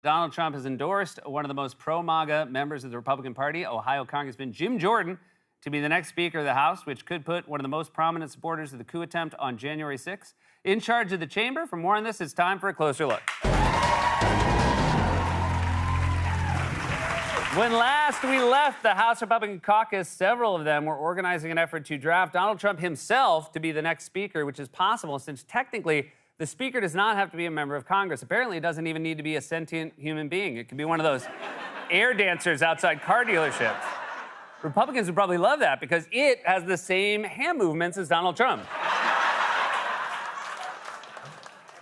Donald Trump has endorsed one of the most pro-MAGA members of the Republican Party, Ohio Congressman Jim Jordan, to be the next Speaker of the House, which could put one of the most prominent supporters of the coup attempt on January 6th in charge of the chamber. For more on this, it's time for a closer look. When last we left the House Republican caucus, several of them were organizing an effort to draft Donald Trump himself to be the next Speaker, which is possible since technically the Speaker does not have to be a member of Congress. Apparently, it doesn't even need to be a sentient human being. It could be one of those air dancers outside car dealerships. Republicans would probably love that because it has the same hand movements as Donald Trump.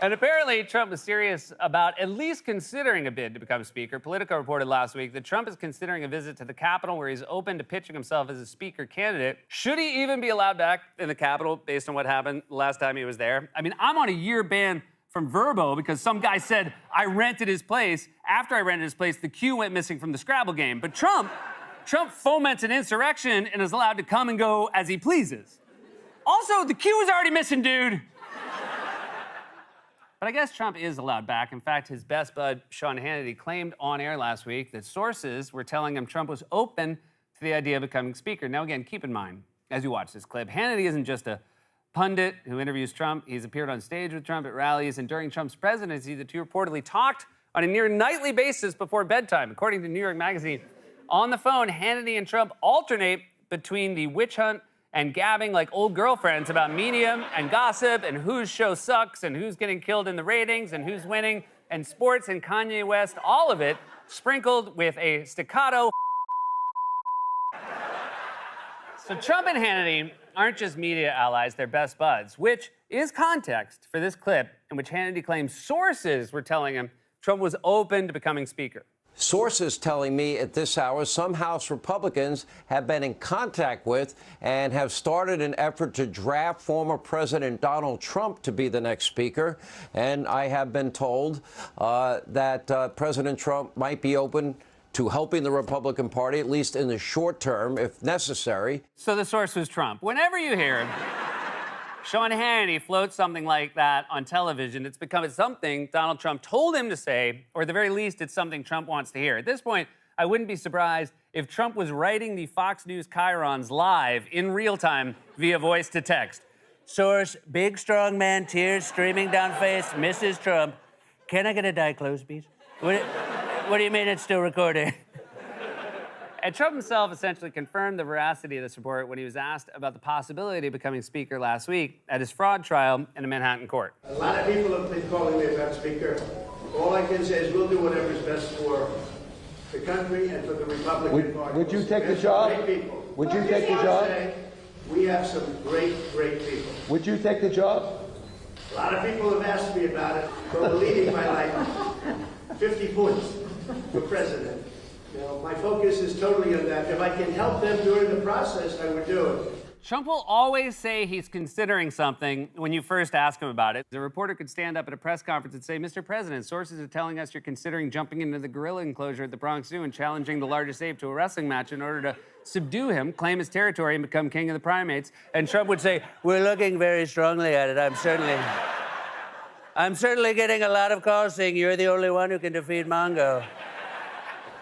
And apparently, Trump is serious about at least considering a bid to become Speaker. Politico reported last week that Trump is considering a visit to the Capitol where he's open to pitching himself as a Speaker candidate. Should he even be allowed back in the Capitol based on what happened last time he was there? I mean, I'm on a year ban from Verbo because some guy said I rented his place. After I rented his place, the Q went missing from the Scrabble game. But Trump foments an insurrection and is allowed to come and go as he pleases. Also, the Q is already missing, dude. But I guess Trump is allowed back. In fact, his best bud, Sean Hannity, claimed on air last week that sources were telling him Trump was open to the idea of becoming Speaker. Now, again, keep in mind, as you watch this clip, Hannity isn't just a pundit who interviews Trump. He's appeared on stage with Trump at rallies, and during Trump's presidency, the two reportedly talked on a near nightly basis before bedtime. According to New York Magazine, on the phone, Hannity and Trump alternate between the witch hunt and gabbing like old girlfriends about media and gossip and whose show sucks and who's getting killed in the ratings and who's winning and sports and Kanye West, all of it sprinkled with a staccato. So Trump and Hannity aren't just media allies, they're best buds, which is context for this clip in which Hannity claims sources were telling him Trump was open to becoming Speaker. Sources telling me at this hour some House Republicans have been in contact with and have started an effort to draft former President Donald Trump to be the next Speaker. And I have been told that President Trump might be open to helping the Republican Party, at least in the short term, if necessary. So the source was Trump. Whenever you hear Sean Hannity floats something like that on television, it's something Donald Trump told him to say, or at the very least, it's something Trump wants to hear. At this point, I wouldn't be surprised if Trump was writing the Fox News chyrons live in real time via voice to text. Source, big strong man, tears streaming down face, Mrs. Trump. Can I get a Diet Close, please? What do you mean it's still recording? And Trump himself essentially confirmed the veracity of this report when he was asked about the possibility of becoming Speaker last week at his fraud trial in a Manhattan court. A lot of people have been calling me about Speaker. All I can say is we'll do whatever is best for the country and for the Republican Party. Would you take the job? Would you take the job? We have some great people. Would you take the job? A lot of people have asked me about it, but we're leading by like 50 points for president. You know, my focus is totally on that. If I can help them during the process, I would do it. Trump will always say he's considering something when you first ask him about it. The reporter could stand up at a press conference and say, Mr. President, sources are telling us you're considering jumping into the gorilla enclosure at the Bronx Zoo and challenging the largest ape to a wrestling match in order to subdue him, claim his territory, and become king of the primates. And Trump would say, we're looking very strongly at it. I'm certainly getting a lot of calls saying you're the only one who can defeat Mongo.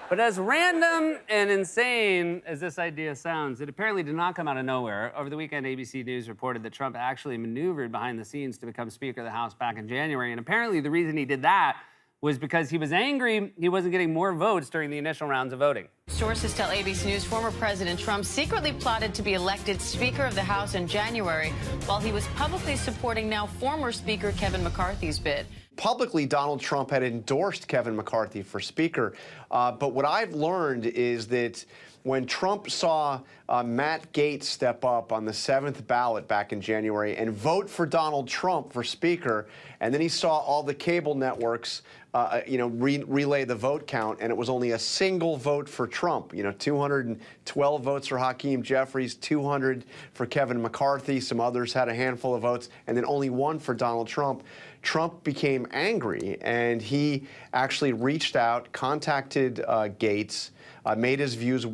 But as random and insane as this idea sounds, it apparently did not come out of nowhere. Over the weekend, ABC News reported that Trump actually maneuvered behind the scenes to become Speaker of the House back in January. And apparently the reason he did that was because he was angry he wasn't getting more votes during the initial rounds of voting. Sources tell ABC News former President Trump secretly plotted to be elected Speaker of the House in January while he was publicly supporting now former Speaker Kevin McCarthy's bid. Publicly, Donald Trump had endorsed Kevin McCarthy for Speaker. But what I've learned is that when Trump saw Matt Gaetz step up on the 7th ballot back in January and vote for Donald Trump for Speaker, and then he saw all the cable networks relay the vote count, and it was only a single vote for Trump. 212 votes for Hakeem Jeffries, 200 for Kevin McCarthy. Some others had a handful of votes, and then only one for Donald Trump. Trump became angry, and he actually reached out, contacted Gaetz, made his views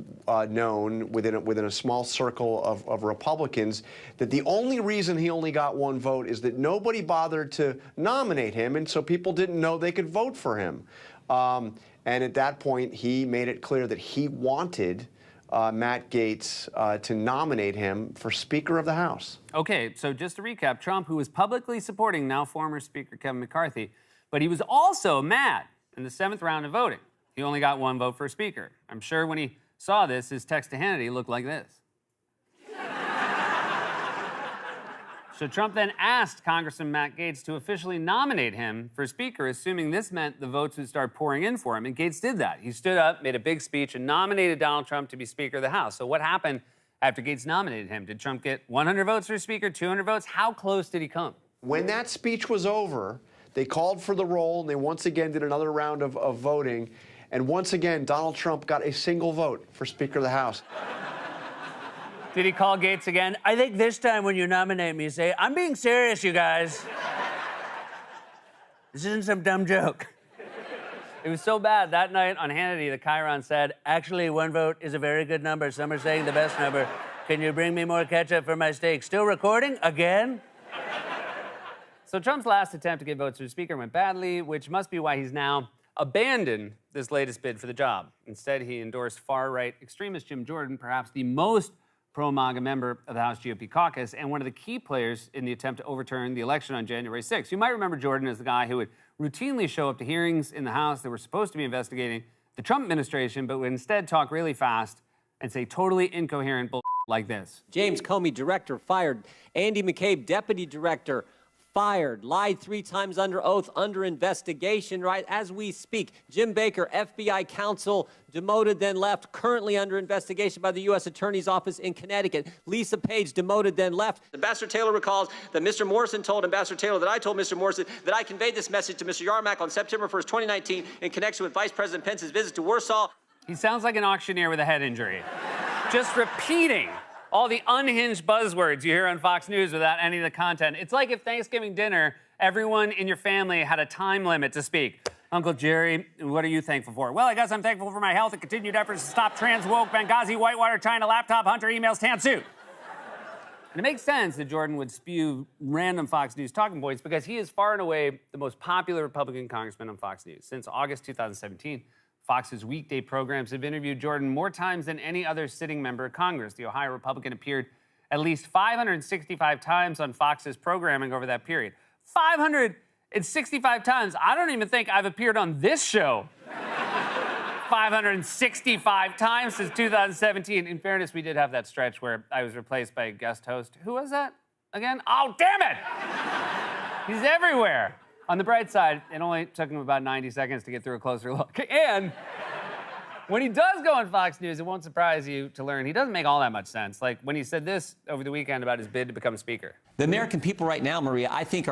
known within a small circle of Republicans, that the only reason he only got one vote is that nobody bothered to nominate him, and so people didn't know they could vote for him. And at that point, he made it clear that he wanted Matt Gaetz to nominate him for Speaker of the House. Okay, so just to recap, Trump, who was publicly supporting now former Speaker Kevin McCarthy, but he was also mad in the 7th round of voting. He only got one vote for Speaker. I'm sure when he saw this, his text to Hannity looked like this. So Trump then asked Congressman Matt Gaetz to officially nominate him for Speaker, assuming this meant the votes would start pouring in for him, and Gaetz did that. He stood up, made a big speech, and nominated Donald Trump to be Speaker of the House. So what happened after Gaetz nominated him? Did Trump get 100 votes for Speaker, 200 votes? How close did he come? When that speech was over, they called for the roll, and they once again did another round of voting. And once again, Donald Trump got a single vote for Speaker of the House. Did he call Gaetz again? I think this time when you nominate me, say, I'm being serious, you guys. This isn't some dumb joke. It was so bad that night on Hannity, the Chiron said, actually, one vote is a very good number. Some are saying the best number. Can you bring me more ketchup for my steak? Still recording? Again? So Trump's last attempt to get votes for Speaker went badly, which must be why he's now abandoned this latest bid for the job. Instead, he endorsed far-right extremist Jim Jordan, perhaps the most pro-MAGA member of the House GOP caucus and one of the key players in the attempt to overturn the election on January 6th. You might remember Jordan as the guy who would routinely show up to hearings in the House that were supposed to be investigating the Trump administration, but would instead talk really fast and say totally incoherent bull like this. James Comey, director, fired. Andy McCabe, deputy director, fired. Lied 3 times under oath, under investigation right as we speak. Jim Baker, FBI counsel, demoted, then left, currently under investigation by the U.S. Attorney's Office in Connecticut. Lisa Page, demoted, then left. Ambassador Taylor recalls that Mr. Morrison told Ambassador Taylor that I told Mr. Morrison that I conveyed this message to Mr. Yarmak on September 1st, 2019 in connection with Vice President Pence's visit to Warsaw. He sounds like an auctioneer with a head injury. Just repeating all the unhinged buzzwords you hear on Fox News without any of the content. It's like if Thanksgiving dinner, everyone in your family had a time limit to speak. Uncle Jerry, what are you thankful for? Well, I guess I'm thankful for my health and continued efforts to stop trans woke, Benghazi, Whitewater, China, laptop, Hunter, emails, tan suit. And it makes sense that Jordan would spew random Fox News talking points because he is far and away the most popular Republican congressman on Fox News. Since August 2017, Fox's weekday programs have interviewed Jordan more times than any other sitting member of Congress. The Ohio Republican appeared at least 565 times on Fox's programming over that period. 565 times. I don't even think I've appeared on this show 565 times since 2017. In fairness, we did have that stretch where I was replaced by a guest host. Who was that again? Oh, damn it! He's everywhere. On the bright side, it only took him about 90 seconds to get through a closer look. And when he does go on Fox News, it won't surprise you to learn he doesn't make all that much sense. Like when he said this over the weekend about his bid to become Speaker. The American people right now, Maria, I think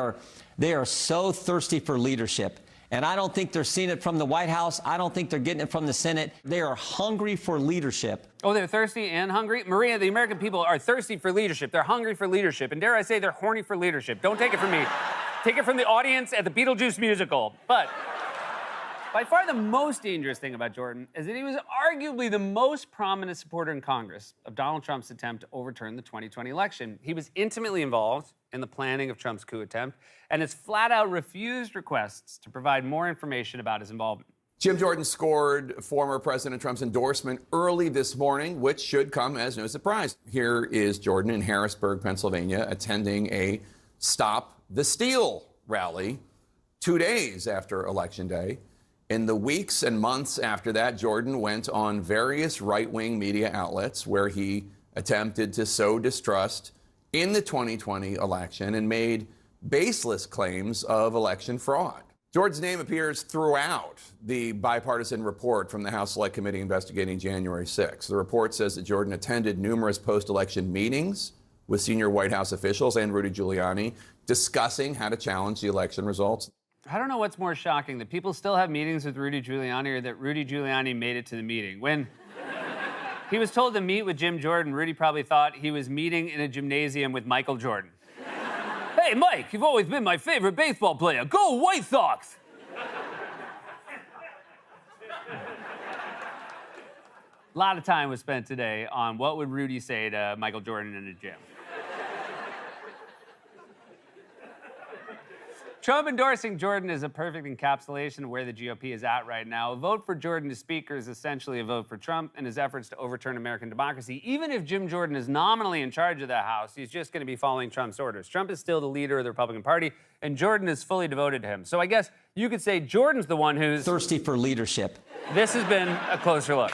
they are so thirsty for leadership. And I don't think they're seeing it from the White House. I don't think they're getting it from the Senate. They are hungry for leadership. Oh, they're thirsty and hungry? Maria, the American people are thirsty for leadership. They're hungry for leadership. And dare I say, they're horny for leadership. Don't take it from me. Take it from the audience at the Beetlejuice musical. But by far the most dangerous thing about Jordan is that he was arguably the most prominent supporter in Congress of Donald Trump's attempt to overturn the 2020 election. He was intimately involved in the planning of Trump's coup attempt and has flat out refused requests to provide more information about his involvement. Jim Jordan scored former President Trump's endorsement early this morning, which should come as no surprise. Here is Jordan in Harrisburg, Pennsylvania, attending a Stop the Steal rally 2 days after Election Day. In the weeks and months after that, Jordan went on various right-wing media outlets where he attempted to sow distrust in the 2020 election and made baseless claims of election fraud. Jordan's name appears throughout the bipartisan report from the House Select Committee investigating January 6th. The report says that Jordan attended numerous post-election meetings with senior White House officials and Rudy Giuliani discussing how to challenge the election results. I don't know what's more shocking, that people still have meetings with Rudy Giuliani or that Rudy Giuliani made it to the meeting. When he was told to meet with Jim Jordan, Rudy probably thought he was meeting in a gymnasium with Michael Jordan. Hey, Mike, you've always been my favorite baseball player. Go White Sox! A lot of time was spent today on what would Rudy say to Michael Jordan in the gym. Trump endorsing Jordan is a perfect encapsulation of where the GOP is at right now. A vote for Jordan to Speaker is essentially a vote for Trump and his efforts to overturn American democracy. Even if Jim Jordan is nominally in charge of the House, he's just going to be following Trump's orders. Trump is still the leader of the Republican Party, and Jordan is fully devoted to him. So I guess you could say Jordan's the one who's thirsty for leadership. This has been a closer look.